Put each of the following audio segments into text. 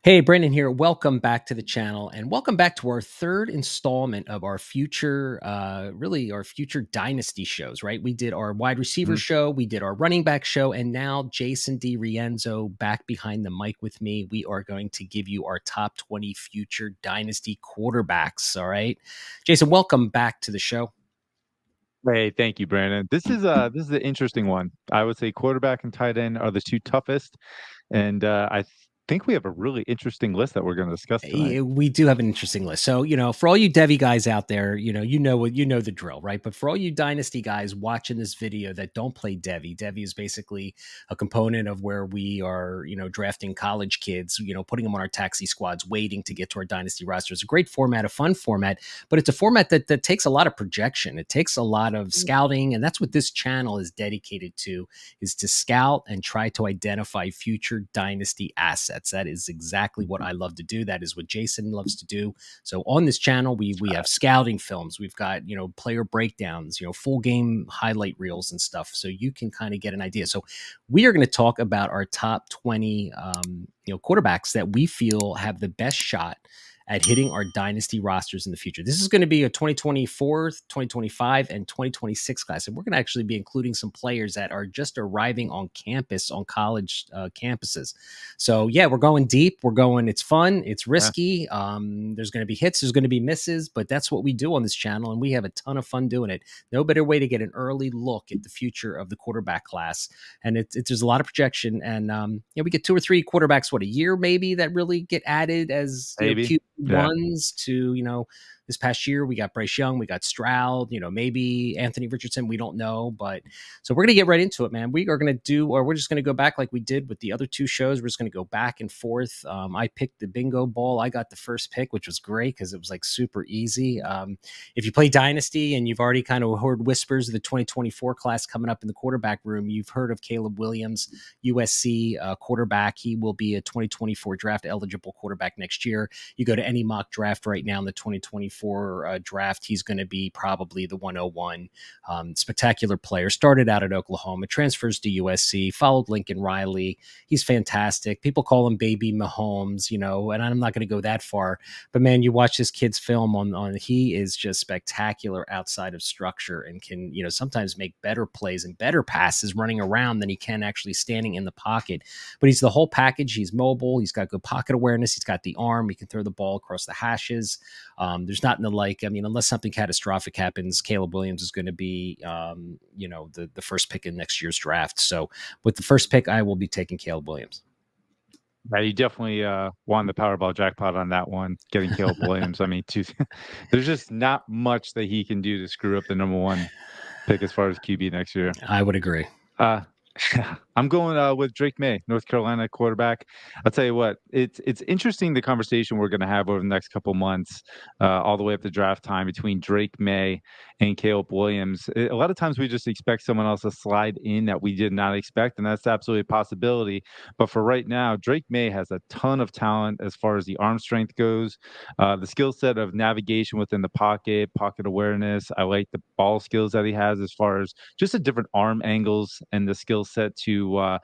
Hey, Brandon here. Welcome back to the channel and welcome back to our third installment of our future, really our future dynasty shows, right? We did our wide receiver Mhm. show, we did our running back show, and now Jason DiRienzo back behind the mic with me. We are going to give you our top 20 future dynasty quarterbacks. All right. Jason, welcome back to the show. Hey, thank you, Brandon. This is an interesting one. I would say quarterback and tight end are the two toughest, and I think we have a really interesting list that we're going to discuss tonight. Yeah, we do have an interesting list. So, for all you Devy guys out there, you know the drill, right? But for all you Dynasty guys watching this video that don't play Devy is basically a component of where we are, drafting college kids, putting them on our taxi squads, waiting to get to our Dynasty roster. It's a great format, a fun format, but it's a format that takes a lot of projection. It takes a lot of scouting, and that's what this channel is dedicated to, is to scout and try to identify future Dynasty assets. That is exactly what I love to do. That is what Jason loves to do. So on this channel, we have scouting films. We've got, player breakdowns, full game highlight reels and stuff. So you can kind of get an idea. So we are going to talk about our top 20, quarterbacks that we feel have the best shot at hitting our dynasty rosters in the future. This is going to be a 2024, 2025, and 2026 class. And we're going to actually be including some players that are just arriving on campus, on college campuses. So, yeah, we're going deep. It's fun. It's Yeah. risky. There's going to be hits. There's going to be misses. But that's what we do on this channel. And we have a ton of fun doing it. No better way to get an early look at the future of the quarterback class. And there's a lot of projection. And, we get 2 or 3 quarterbacks, a year maybe, that really get added as, Maybe. Yeah. ones to, this past year we got Bryce Young, we got Stroud, maybe Anthony Richardson, we don't know. But so we're going to get right into it, man. We are going to do, or we're just going to go back like we did with the other 2 shows. We're just going to go back and forth. I picked the bingo ball. I got the first pick, which was great because it was like super easy. If you play Dynasty and you've already kind of heard whispers of the 2024 class coming up in the quarterback room, you've heard of Caleb Williams, USC quarterback. He will be a 2024 draft eligible quarterback next year. You go to any mock draft right now in the 2024 draft, he's going to be probably the 101. Spectacular player. Started out at Oklahoma, transfers to USC, followed Lincoln Riley. He's fantastic. People call him Baby Mahomes, and I'm not going to go that far. But man, you watch this kid's film on he is just spectacular outside of structure and can, sometimes make better plays and better passes running around than he can actually standing in the pocket. But he's the whole package. He's mobile. He's got good pocket awareness. He's got the arm. He can throw the ball across the hashes. There's not in the unless something catastrophic happens, Caleb Williams is going to be, the first pick in next year's draft. So with the first pick, I will be taking Caleb Williams. Yeah, you definitely won the Powerball jackpot on that one, getting Caleb Williams. I mean, there's just not much that he can do to screw up the number 1 pick as far as QB next year. I would agree. Uh, I'm going with Drake May, North Carolina quarterback. I'll tell you what, it's interesting the conversation we're going to have over the next couple months, all the way up to draft time between Drake May and Caleb Williams. A lot of times we just expect someone else to slide in that we did not expect, and that's absolutely a possibility. But for right now, Drake May has a ton of talent as far as the arm strength goes, the skill set of navigation within the pocket awareness. I like the ball skills that he has as far as just the different arm angles and the skill set to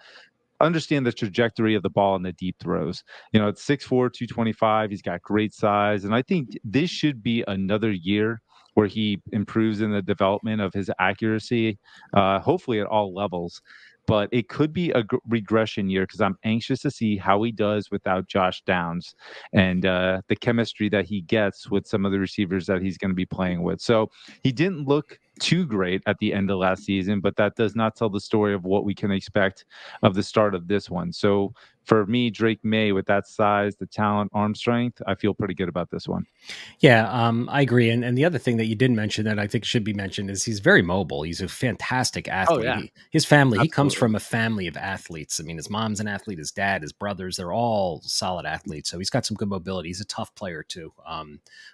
understand the trajectory of the ball in the deep throws. It's 6'4", 225. He's got great size. And I think this should be another year where he improves in the development of his accuracy, hopefully at all levels. But it could be a regression year because I'm anxious to see how he does without Josh Downs and the chemistry that he gets with some of the receivers that he's going to be playing with. So he didn't look too great at the end of last season, but that does not tell the story of what we can expect of the start of this one. So for me, Drake May, with that size, the talent, arm strength, I feel pretty good about this one. Yeah, I agree. And the other thing that you didn't mention that I think should be mentioned is he's very mobile. He's a fantastic Oh athlete. yeah, His family, he comes absolutely. from a family of athletes. I mean, his mom's an athlete, his dad, his brothers, they're all solid athletes. So he's got some good mobility. He's a tough player too.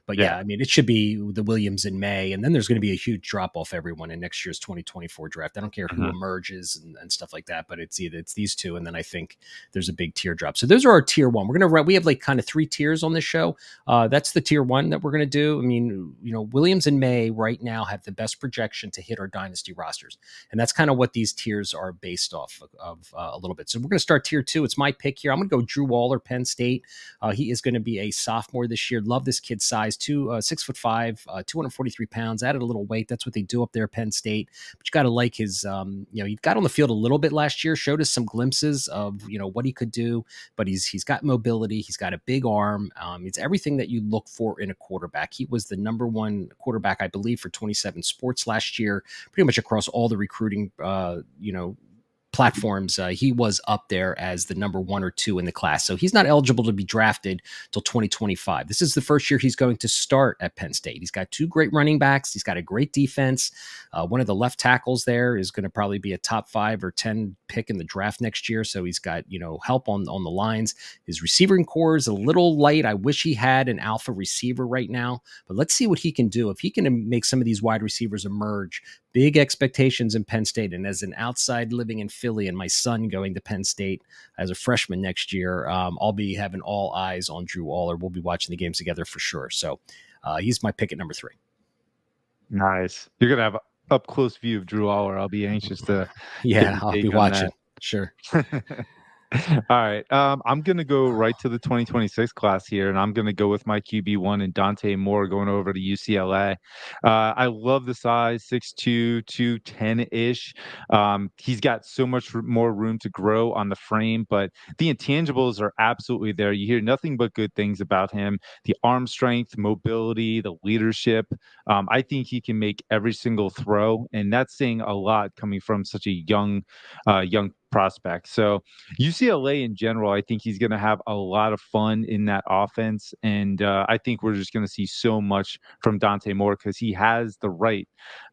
But yeah, Yeah. I mean, it should be the Williams in May, and then there's going to be a huge drop off everyone in next year's 2024 draft. I don't care who Mhm. emerges and stuff like that, but it's these 2, and then I think there's a big teardrop. So those are our tier one. We have like kind of 3 tiers on this show. That's the tier one that we're going to do. I mean, Williams and May right now have the best projection to hit our dynasty rosters. And that's kind of what these tiers are based off of a little bit. So we're going to start tier 2. It's my pick here. I'm going to go Drew Waller, Penn State. He is going to be a sophomore this year. Love this kid's size, 6'5", 243 pounds, added a little weight. That's what they do up there at Penn State. But you got to like his, he got on the field a little bit last year, showed us some glimpses of, what he could do, but he's got mobility. He's got a big arm. It's everything that you look for in a quarterback. He was the number 1 quarterback, I believe, for 27 Sports last year, pretty much across all the recruiting, platforms. He was up there as the number 1 or 2 in the class. So he's not eligible to be drafted till 2025. This is the first year he's going to start at Penn State. He's got 2 great running backs. He's got a great defense. One of the left tackles there is going to probably be a top 5 or 10 pick in the draft next year. So he's got, help on the lines. His receiving core is a little light. I wish he had an alpha receiver right now, but let's see what he can do. If he can make some of these wide receivers emerge, big expectations in Penn State. And as an outside living in Philly and my son going to Penn State as a freshman next year, I'll be having all eyes on Drew Waller. We'll be watching the games together for sure. So he's my pick at number 3. Nice. You're going to have an up close view of Drew Waller. I'll be anxious to I'll be watching. Sure. All right. I'm going to go right to the 2026 class here, and I'm going to go with my QB1 and Dante Moore going over to UCLA. I love the size, 6'2", 210-ish. He's got so much more room to grow on the frame, but the intangibles are absolutely there. You hear nothing but good things about him. The arm strength, mobility, the leadership. I think he can make every single throw, and that's saying a lot coming from such a young prospect. So UCLA in general, I think he's going to have a lot of fun in that offense. And I think we're just going to see so much from Dante Moore because he has the right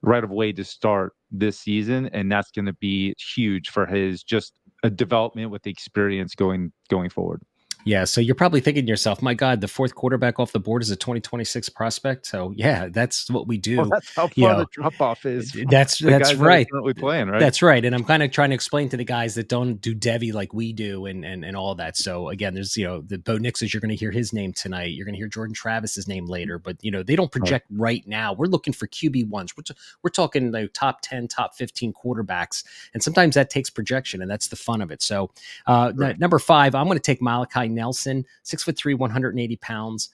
of way to start this season. And that's going to be huge for his just a development with the experience going forward. Yeah, so you're probably thinking to yourself, my God, the 4th quarterback off the board is a 2026 prospect. So yeah, that's what we do. Well, that's how far the drop off is. That's right. Currently playing, right? That's right. And I'm kind of trying to explain to the guys that don't do Devy like we do and all that. So again, there's the Bo Nixes, you're going to hear his name tonight. You're going to hear Jordan Travis's name later, but they don't project right now. We're looking for QB1s. We're talking like top 10, top 15 quarterbacks, and sometimes that takes projection, and that's the fun of it. So number 5, I'm going to take Malachi Nelson, 6'3", 180 pounds.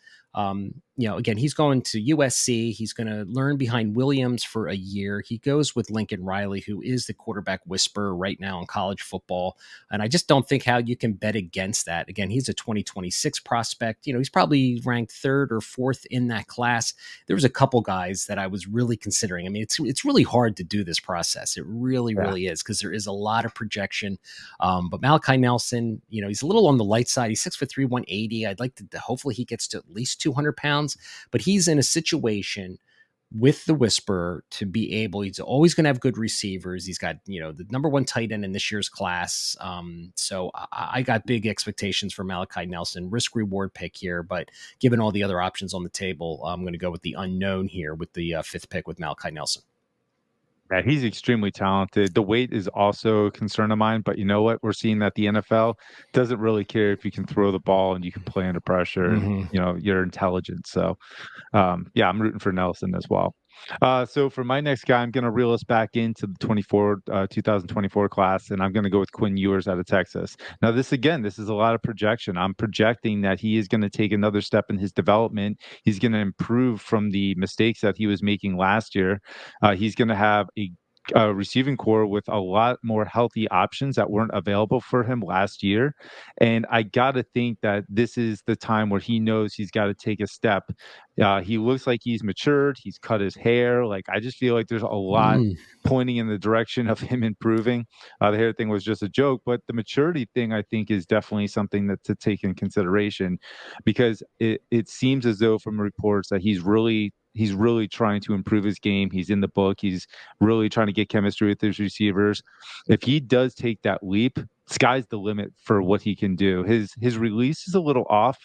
Again, he's going to USC. He's going to learn behind Williams for a year. He goes with Lincoln Riley, who is the quarterback whisperer right now in college football. And I just don't think how you can bet against that. Again, he's a 2026 prospect. He's probably ranked 3rd or 4th in that class. There was a couple guys that I was really considering. I mean, it's really hard to do this process. It really, really is, because there is a lot of projection. But Malachi Nelson, he's a little on the light side. He's 6'3", 180. I'd like to hopefully he gets to at least 200 pounds. But he's in a situation with the Whisperer to be able, he's always going to have good receivers. He's got, the number 1 tight end in this year's class. So I got big expectations for Malachi Nelson, risk reward pick here, but given all the other options on the table, I'm going to go with the unknown here with the 5th pick with Malachi Nelson. Yeah, he's extremely talented. The weight is also a concern of mine, but you know what? We're seeing that the NFL doesn't really care if you can throw the ball and you can play under pressure and, you're intelligent. So, I'm rooting for Nelson as well. So for my next guy, I'm going to reel us back into the 2024 class, and I'm going to go with Quinn Ewers out of Texas. Now, this is a lot of projection. I'm projecting that he is going to take another step in his development. He's going to improve from the mistakes that he was making last year. He's going to have a receiving core with a lot more healthy options that weren't available for him last year. And I got to think that this is the time where he knows he's got to take a step. He looks like he's matured. He's cut his hair. Like, I just feel like there's a lot pointing in the direction of him improving. The hair thing was just a joke, but the maturity thing, I think, is definitely something that to take in consideration, because it seems as though from reports that he's really trying to improve his game. He's in the book. He's really trying to get chemistry with his receivers. If he does take that leap, sky's the limit for what he can do. His release is a little off,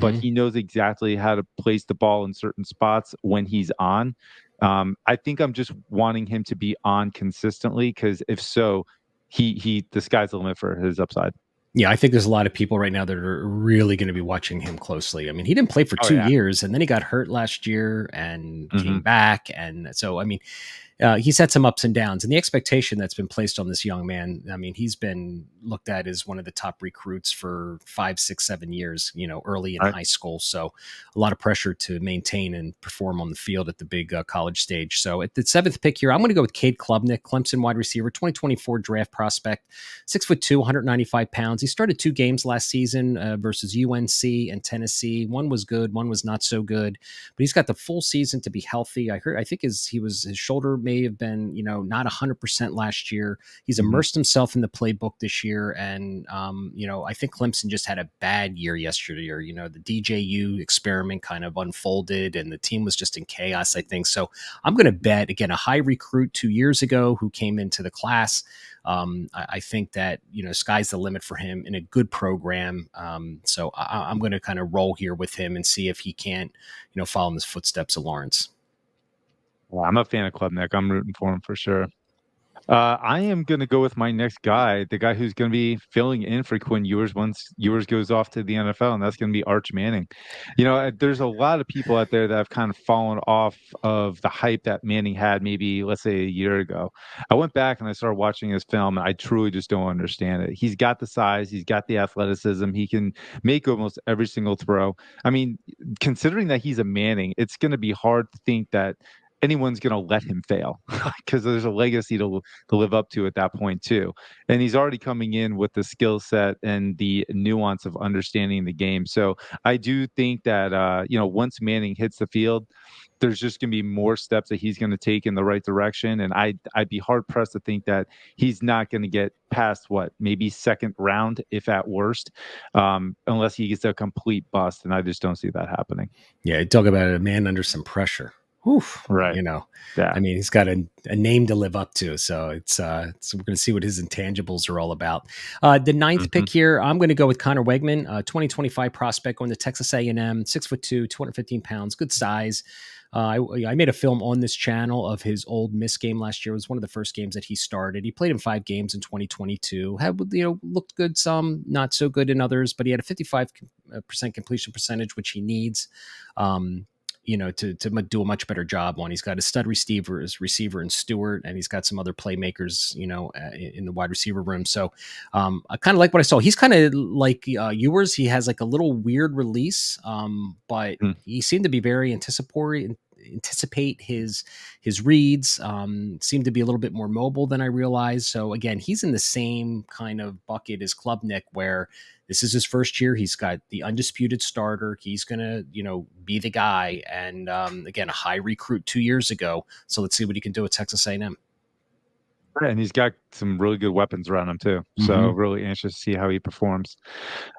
but he knows exactly how to place the ball in certain spots when he's on. I think I'm just wanting him to be on consistently, because if so, the sky's the limit for his upside. Yeah, I think there's a lot of people right now that are really going to be watching him closely. I mean, he didn't play for Oh 2 years, and then he got hurt last year and came yeah. back, and so I mean, he's had some ups and downs, and the expectation that's been placed on this young man. I mean, he's been looked at as one of the top recruits for 5, 6, 7 years. Early in Right. high school, so a lot of pressure to maintain and perform on the field at the big college stage. So at the seventh pick here, I'm going to go with CADE KLUBNIK, Clemson wide receiver, 2024 draft prospect, 6'2", 195 pounds. He started 2 games last season versus UNC and Tennessee. One was good, one was not so good, but he's got the full season to be healthy. I think his shoulder may have been, not 100% last year. He's Mhm. immersed himself in the playbook this year. And, I think Clemson just had a bad year yesterday. The DJU experiment kind of unfolded and the team was just in chaos, I think. So I'm going to bet, again, a high recruit 2 years ago who came into the class. I think that, sky's the limit for him in a good program. So I'm going to kind of roll here with him and see if he can't, follow in the footsteps of Lawrence. Well, I'm a fan of Klubnik. I'm rooting for him for sure. I am going to go with my next guy, the guy who's going to be filling in for Quinn Ewers once Ewers goes off to the NFL, and that's going to be Arch Manning. There's a lot of people out there that have kind of fallen off of the hype that Manning had maybe, let's say, a year ago. I went back and I started watching his film, and I truly just don't understand it. He's got the size, he's got the athleticism, he can make almost every single throw. I mean, considering that he's a Manning, it's going to be hard to think that anyone's going to let him fail because there's a legacy to live up to at that point too. And he's already coming in with the skill set and the nuance of understanding the game. So I do think that once Manning hits the field, there's just going to be more steps that he's going to take in the right direction. And I'd be hard pressed to think that he's not going to get past maybe second round, if at worst, unless he gets a complete bust. And I just don't see that happening. Yeah, talk about a man under some pressure. Whew, Right. Yeah. I mean, he's got a name to live up to. So we're going to see what his intangibles are all about. The ninth Mhm. pick here, I'm going to go with Connor Wegman, 2025 prospect going to Texas A&M, 6'2", 215 pounds, good size. I made a film on this channel of his old Miss game last year. It was one of the first games that he started. He played in 5 games in 2022. Had looked good some, not so good in others, but he had a 55% completion percentage, which he needs. To do a much better job on. He's got a stud receiver in Stewart, and he's got some other playmakers, in the wide receiver room. So I kind of like what I saw. He's kind of like Ewers. He has like a little weird release, but Mm. he seemed to be very anticipate his reads, seemed to be a little bit more mobile than I realized. So again, he's in the same kind of bucket as Klubnik, where this is his first year. He's got the undisputed starter. He's gonna, be the guy. And again, a high recruit 2 years ago. So let's see what he can do at Texas A&M. And he's got some really good weapons around him too. So Mm-hmm. really anxious to see how he performs.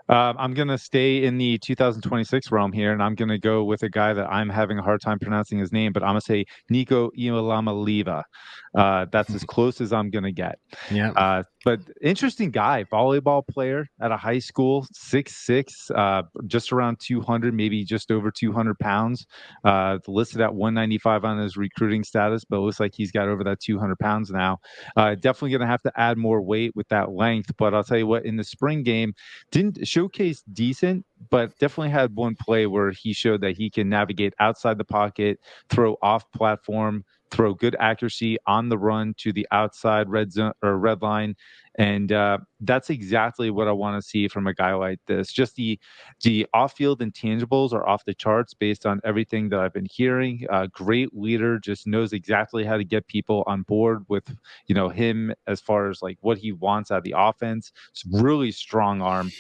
I'm going to stay in the 2026 realm here, and I'm going to go with a guy that I'm having a hard time pronouncing his name, but I'm going to say Nico Iamaleava. That's as close as I'm going to get. Yeah. But interesting guy, volleyball player at a high school, 6'6", just around 200, maybe just over 200 pounds. Listed at 195 on his recruiting status, but it looks like he's got over that 200 pounds now. Definitely going to have to add more weight with that length, but I'll tell you what, in the spring game, didn't showcase decent, but definitely had one play where he showed that he can navigate outside the pocket, throw off platform, throw good accuracy on the run to the outside red zone or red line. And that's exactly what I want to see from a guy like this. Just the off-field intangibles are off the charts based on everything that I've been hearing. Great leader, just knows exactly how to get people on board with him as far as like what he wants out of the offense. It's really strong arm.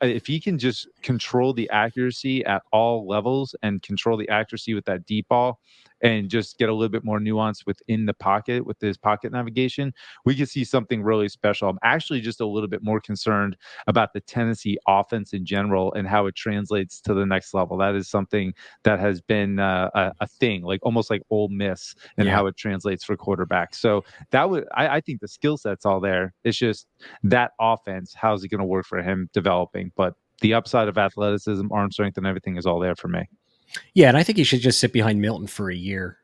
If he can just control the accuracy at all levels and control the accuracy with that deep ball, and just get a little bit more nuance within the pocket with his pocket navigation, we could see something really special. I'm actually just a little bit more concerned about the Tennessee offense in general and how it translates to the next level. That is something that has been a thing, like almost like Ole Miss, and Yeah. how it translates for quarterbacks. So I think the skill set's all there. It's just that offense, how's it going to work for him developing? But the upside of athleticism, arm strength, and everything is all there for me. Yeah, and I think he should just sit behind Milton for a year.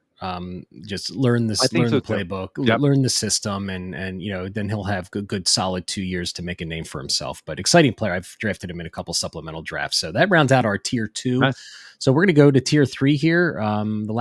Just I think learn so the too. playbook, Yep. learn the system, and then he'll have good solid 2 years to make a name for himself. But exciting player. I've drafted him in a couple supplemental drafts. So that rounds out our tier two. Nice. So we're going to go to tier three here. The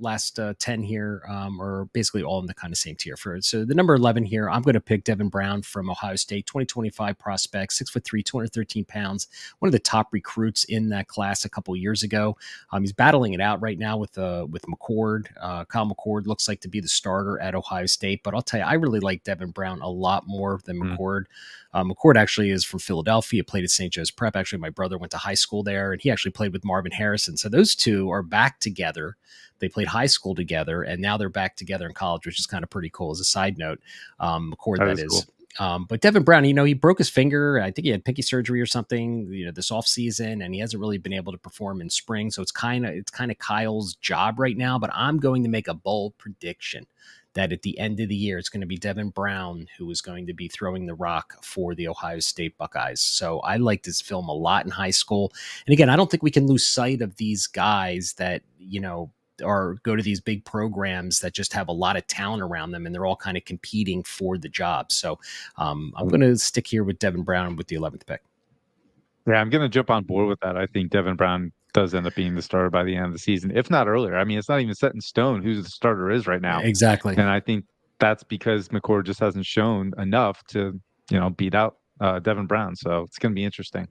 last 10 here are basically all in the kind of same tier. So the number 11 here, I'm going to pick Devin Brown from Ohio State, 2025 prospect, 6'3", 213 pounds, one of the top recruits in that class a couple years ago. He's battling it out right now with McCord. Kyle McCord looks like to be the starter at Ohio State, but I'll tell you, I really like Devin Brown a lot more than Mm, McCord. McCord actually is from Philadelphia, played at St. Joe's Prep. Actually, my brother went to high school there, and he actually played with Marvin Harrison. So those two are back together. They played high school together, and now they're back together in college, which is kind of pretty cool. As a side note, McCord, that that is is. cool. But Devin Brown, he broke his finger. I think he had picky surgery or something, this off season, and he hasn't really been able to perform in spring. So it's kind of Kyle's job right now. But I'm going to make a bold prediction that at the end of the year, it's going to be Devin Brown who is going to be throwing the rock for the Ohio State Buckeyes. So I liked this film a lot in high school. And again, I don't think we can lose sight of these guys that, or go to these big programs that just have a lot of talent around them and they're all kind of competing for the job. So I'm going to stick here with Devin Brown with the 11th pick. Yeah, I'm gonna jump on board with that. I think Devin Brown does end up being the starter by the end of the season, if not earlier. I mean, it's not even set in stone who the starter is right now, Exactly. and I think that's because McCord just hasn't shown enough to, beat out Devin Brown. So it's gonna be interesting.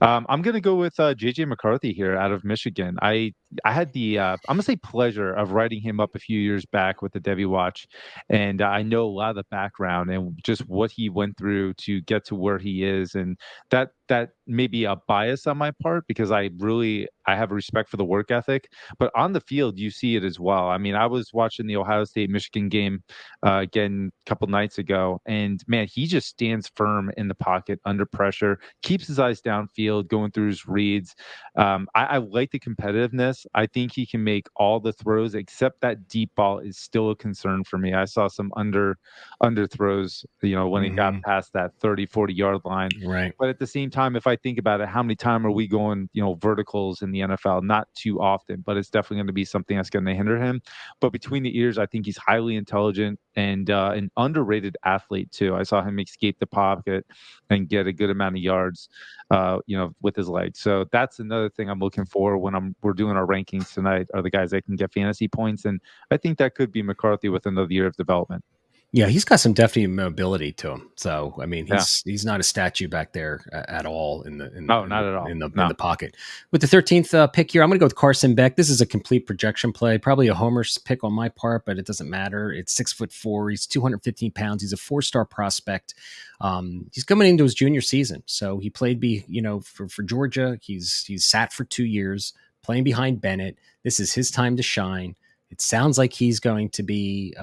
I'm gonna go with JJ McCarthy here out of Michigan. I had the I'm gonna say pleasure of writing him up a few years back with the Devy Watch, and I know a lot of the background and just what he went through to get to where he is, and that may be a bias on my part because I have respect for the work ethic, but on the field you see it as well. I mean, I was watching the Ohio State Michigan game again a couple nights ago, and man, he just stands firm in the pocket under pressure, keeps his eyes downfield, going through his reads. I like the competitiveness. I think he can make all the throws, except that deep ball is still a concern for me. I saw some under throws, when he got Mm-hmm. past that 30, 40-yard line. Right. But at the same time, if I think about it, how many times are we going, verticals in the NFL? Not too often, but it's definitely going to be something that's going to hinder him. But between the ears, I think he's highly intelligent and an underrated athlete too. I saw him escape the pocket and get a good amount of yards, with his legs. So that's another thing I'm looking for when we're doing our rankings tonight, are the guys that can get fantasy points, and I think that could be McCarthy with another year of development. Yeah, he's got some definite mobility to him. So I mean, Yeah. he's not a statue back there at all in the No, not at all. in No. the pocket. With the 13th pick here, I'm going to go with Carson Beck. This is a complete projection play, probably a homer's pick on my part, but it doesn't matter. It's 6'4". He's 215 pounds. He's a 4-star prospect. He's coming into his junior season, so he played for Georgia. He's sat for 2 years playing behind Bennett. This is his time to shine. It sounds like he's going to be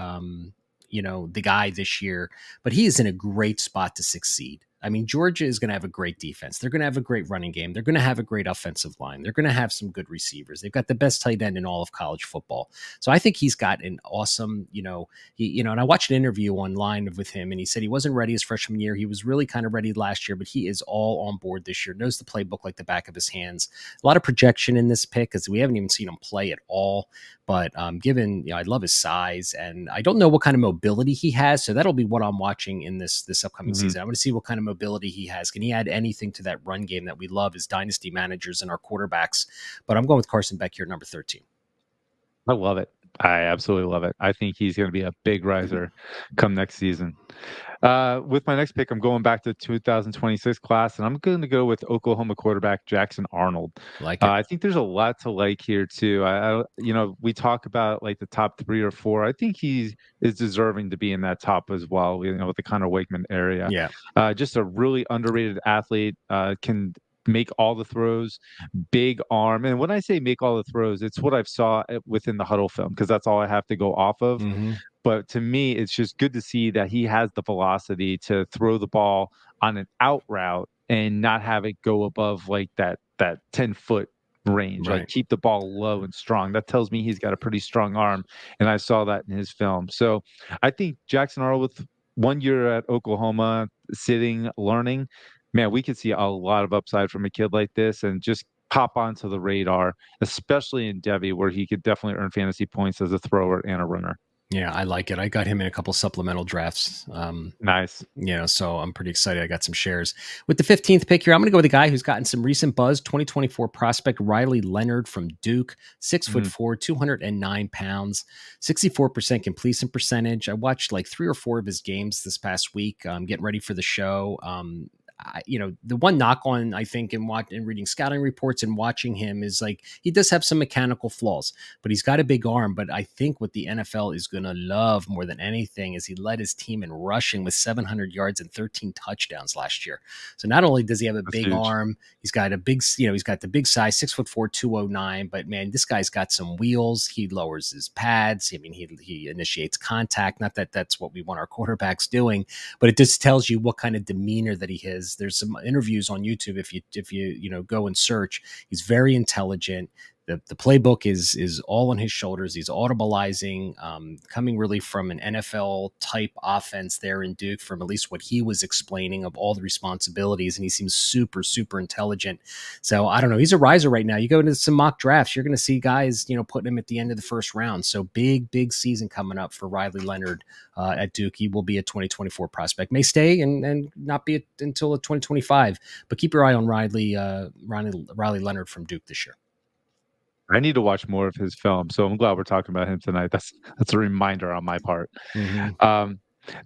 the guy this year, but he is in a great spot to succeed. I mean, Georgia is going to have a great defense. They're going to have a great running game. They're going to have a great offensive line. They're going to have some good receivers. They've got the best tight end in all of college football. So I think he's got an awesome, and I watched an interview online with him, and he said he wasn't ready his freshman year. He was really kind of ready last year, but he is all on board this year. Knows the playbook like the back of his hands. A lot of projection in this pick because we haven't even seen him play at all. But given, I love his size, and I don't know what kind of mobility he has, so that'll be what I'm watching in this upcoming Mhm. season. I want to see what kind of mobility he has. Can he add anything to that run game that we love as dynasty managers and our quarterbacks? But I'm going with Carson Beck here, number 13. I love it. I absolutely love it. I think he's going to be a big riser come next season. With my next pick, I'm going back to the 2026 class, and I'm going to go with Oklahoma quarterback Jackson Arnold. Like it. I think there's a lot to like here too. We talk about like the top 3 or 4. I think he is deserving to be in that top as well. With the Connor Wakeman area, Yeah. just a really underrated athlete. Can make all the throws, big arm. And when I say make all the throws, it's what I've saw within the huddle film because that's all I have to go off of. Mm-hmm. But to me, it's just good to see that he has the velocity to throw the ball on an out route and not have it go above like that 10-foot range. Like Right. keep the ball low and strong. That tells me he's got a pretty strong arm, and I saw that in his film. So I think Jackson Arnold with 1 year at Oklahoma, sitting, learning, man, we could see a lot of upside from a kid like this, and just pop onto the radar, especially in Devy, where he could definitely earn fantasy points as a thrower and a runner. Yeah, I like it. I got him in a couple supplemental drafts. Nice. So I'm pretty excited. I got some shares. With the 15th pick here, I'm going to go with a guy who's gotten some recent buzz, 2024 prospect Riley Leonard from Duke, 6'4", 209 pounds, 64% completion percentage. I watched like 3 or 4 of his games this past week, getting ready for the show. The one knock on, I think, in reading scouting reports and watching him is like he does have some mechanical flaws, but he's got a big arm. But I think what the NFL is going to love more than anything is he led his team in rushing with 700 yards and 13 touchdowns last year. So not only does he have a That's big huge. arm, he's got the big size, 6'4", 209. But man, this guy's got some wheels. He lowers his pads. I mean, he initiates contact. Not that that's what we want our quarterbacks doing, but it just tells you what kind of demeanor that he has. There's some interviews on YouTube. If you go and search, he's very intelligent. The playbook is all on his shoulders. He's audibilizing, coming really from an NFL type offense there in Duke, from at least what he was explaining of all the responsibilities. And he seems super, super intelligent. So I don't know. He's a riser right now. You go into some mock drafts, you're going to see guys, putting him at the end of the first round. So big season coming up for Riley Leonard at Duke. He will be a 2024 prospect. May stay and not be until 2025. But keep your eye on Riley Leonard from Duke this year. I need to watch more of his film, so I'm glad we're talking about him tonight. That's a reminder on my part. Mm-hmm.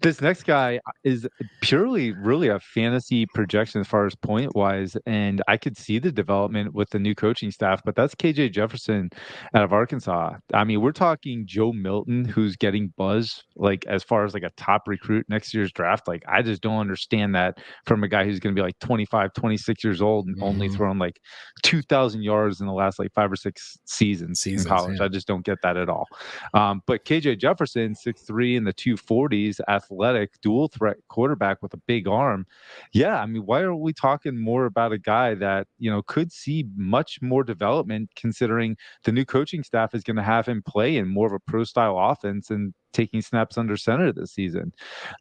This next guy is purely really a fantasy projection as far as point wise, and I could see the development with the new coaching staff, but that's KJ Jefferson out of Arkansas. I mean, we're talking Joe Milton, who's getting buzz like as far as like a top recruit next year's draft. Like, I just don't understand that from a guy who's going to be like 25, 26 years old and only thrown like 2,000 yards in the last like 5 or 6 seasons in college. Yeah. I just don't get that at all. But KJ Jefferson, 6'3" in the 240s, athletic, dual threat quarterback with a big arm. Yeah, I mean, why are we talking more about a guy that, could see much more development, considering the new coaching staff is going to have him play in more of a pro style offense and taking snaps under center this season?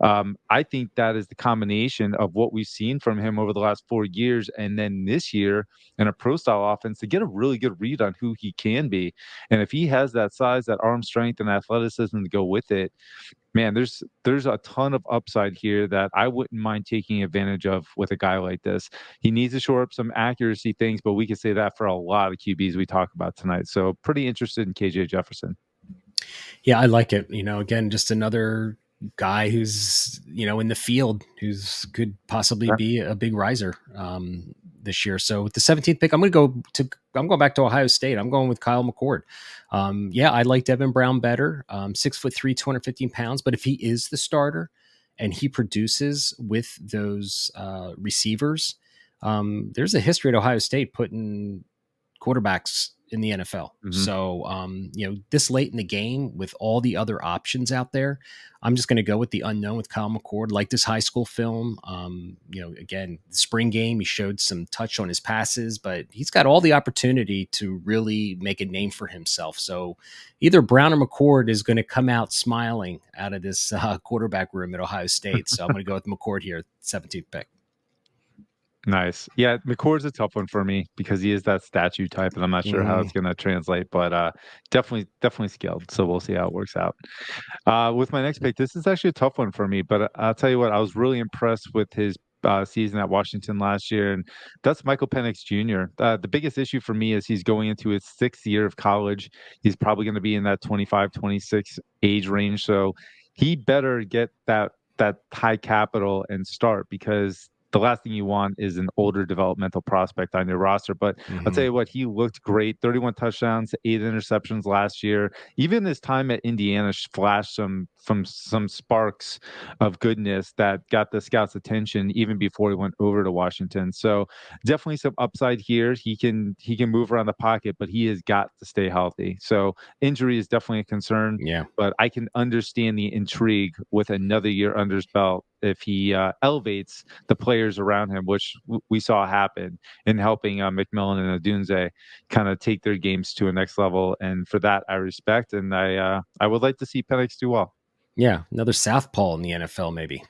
I think that is the combination of what we've seen from him over the last 4 years and then this year in a pro style offense to get a really good read on who he can be. And if he has that size, that arm strength and athleticism to go with it, man, there's a ton of upside here that I wouldn't mind taking advantage of with a guy like this. He needs to shore up some accuracy things, but we could say that for a lot of QBs we talk about tonight. So pretty interested in KJ Jefferson. Yeah, I like it. Again, just another guy who's, in the field, who's could possibly be a big riser this year. So with the 17th pick, I'm going back to Ohio State. I'm going with Kyle McCord. I like Devin Brown better. 6'3", 215 pounds. But if he is the starter and he produces with those receivers, there's a history at Ohio State putting quarterbacks in the NFL. So, this late in the game with all the other options out there, I'm just going to go with the unknown with Kyle McCord. Like this high school film, again, the spring game, he showed some touch on his passes, but he's got all the opportunity to really make a name for himself. So either Brown or McCord is going to come out smiling out of this quarterback room at Ohio State. So I'm going to go with McCord here, 17th pick. Nice. Yeah, McCord's a tough one for me because he is that statue type, and I'm not sure how it's going to translate, but definitely skilled. So we'll see how it works out. With my next pick, this is actually a tough one for me, but I'll tell you what, I was really impressed with his season at Washington last year, and that's Michael Penix Jr. The biggest issue for me is he's going into his 6th year of college. He's probably going to be in that 25, 26 age range, so he better get that high capital and start, because the last thing you want is an older developmental prospect on your roster. But I'll tell you what, he looked great. 31 touchdowns, 8 interceptions last year. Even his time at Indiana flashed some sparks of goodness that got the scouts' attention even before he went over to Washington. So definitely some upside here. He can move around the pocket, but he has got to stay healthy. So injury is definitely a concern. Yeah. But I can understand the intrigue with another year under his belt if he elevates the players around him, which we saw happen in helping McMillan and Odunze kind of take their games to a next level. And for that, I respect, and I would like to see Penix do well. Yeah, another southpaw in the NFL, maybe.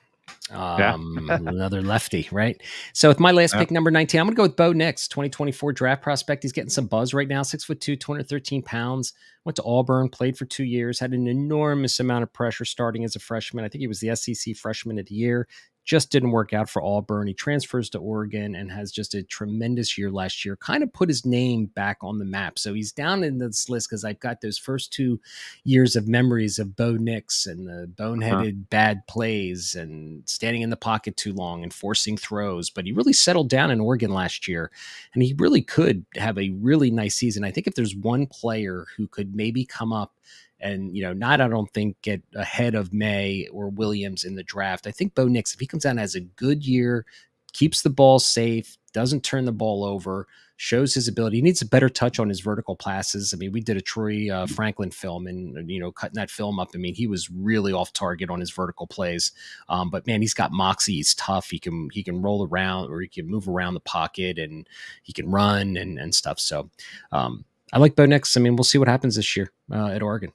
Yeah. Another lefty, right? So with my last Yeah. pick, number 19, I'm going to go with Bo Nix, 2024 draft prospect. He's getting some buzz right now, 6'2", 213 pounds. Went to Auburn, played for 2 years, had an enormous amount of pressure starting as a freshman. I think he was the SEC Freshman of the Year. Just didn't work out for Auburn. He transfers to Oregon and has just a tremendous year last year. Kind of put his name back on the map. So he's down in this list because I've got those first 2 years of memories of Bo Nix and the boneheaded bad plays and standing in the pocket too long and forcing throws. But he really settled down in Oregon last year, and he really could have a really nice season. I think if there's one player who could maybe come up and, not, I don't think, get ahead of May or Williams in the draft. I think Bo Nix, if he comes out and has a good year, keeps the ball safe, doesn't turn the ball over, shows his ability. He needs a better touch on his vertical passes. I mean, we did a Troy Franklin film and, cutting that film up. I mean, he was really off target on his vertical plays. But man, he's got moxie. He's tough. He can roll around, or he can move around the pocket, and he can run and stuff. So I like Bo Nix. I mean, we'll see what happens this year at Oregon.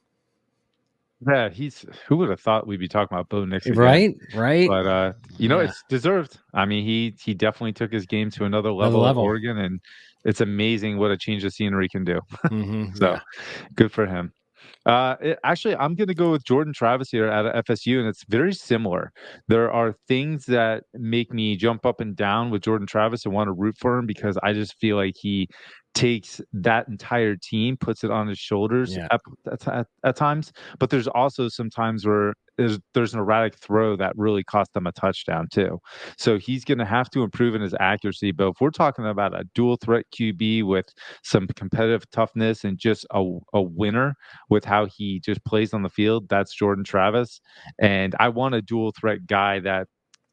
Yeah, who would have thought we'd be talking about Bo Nix again? Right. But it's deserved. I mean, he definitely took his game to another level at Oregon, and it's amazing what a change of scenery can do. So good for him. Actually, I'm going to go with Jordan Travis here out of FSU, and it's very similar. There are things that make me jump up and down with Jordan Travis and want to root for him, because I just feel like he takes that entire team, puts it on his shoulders at times. But there's also some times where there's an erratic throw that really cost them a touchdown too. So he's going to have to improve in his accuracy. But if we're talking about a dual threat QB with some competitive toughness and just a winner with how he just plays on the field, that's Jordan Travis. And I want a dual threat guy that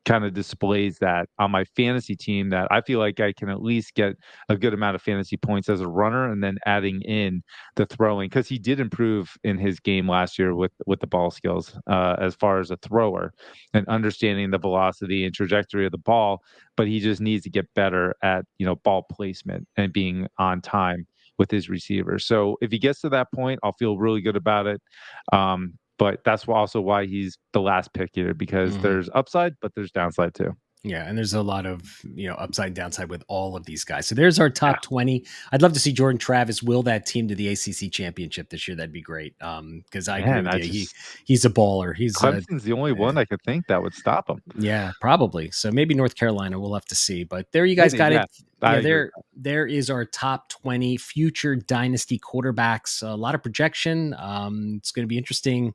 kind of displays that on my fantasy team, that I feel like I can at least get a good amount of fantasy points as a runner, and then adding in the throwing, because he did improve in his game last year with the ball skills as far as a thrower and understanding the velocity and trajectory of the ball. But he just needs to get better at ball placement and being on time with his receivers. So if he gets to that point, I'll feel really good about it. But that's also why he's the last pick here, because there's upside, but there's downside too. Yeah, and there's a lot of upside and downside with all of these guys. So there's our top 20. I'd love to see Jordan Travis will that team to the ACC championship this year. That'd be great. Because I agree with you. He's a baller. Clemson's the only one I could think that would stop him. Yeah, probably. So maybe North Carolina. We'll have to see. But there you guys got it. There is our top 20 future dynasty quarterbacks. A lot of projection. It's going to be interesting.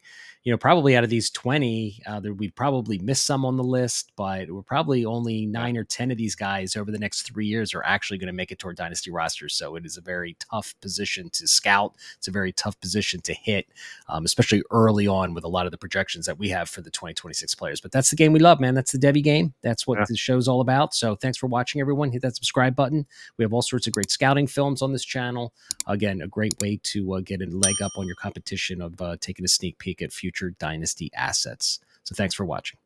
Probably out of these 20, we'd probably miss some on the list, but we're probably only 9 or 10 of these guys over the next 3 years are actually going to make it to our dynasty rosters. So it is a very tough position to scout. It's a very tough position to hit, especially early on with a lot of the projections that we have for the 2026 players. But that's the game we love, man. That's the Devy game. That's what the show's all about. So thanks for watching, everyone. Hit that subscribe button. We have all sorts of great scouting films on this channel. Again, a great way to get a leg up on your competition of taking a sneak peek at future dynasty assets. So thanks for watching.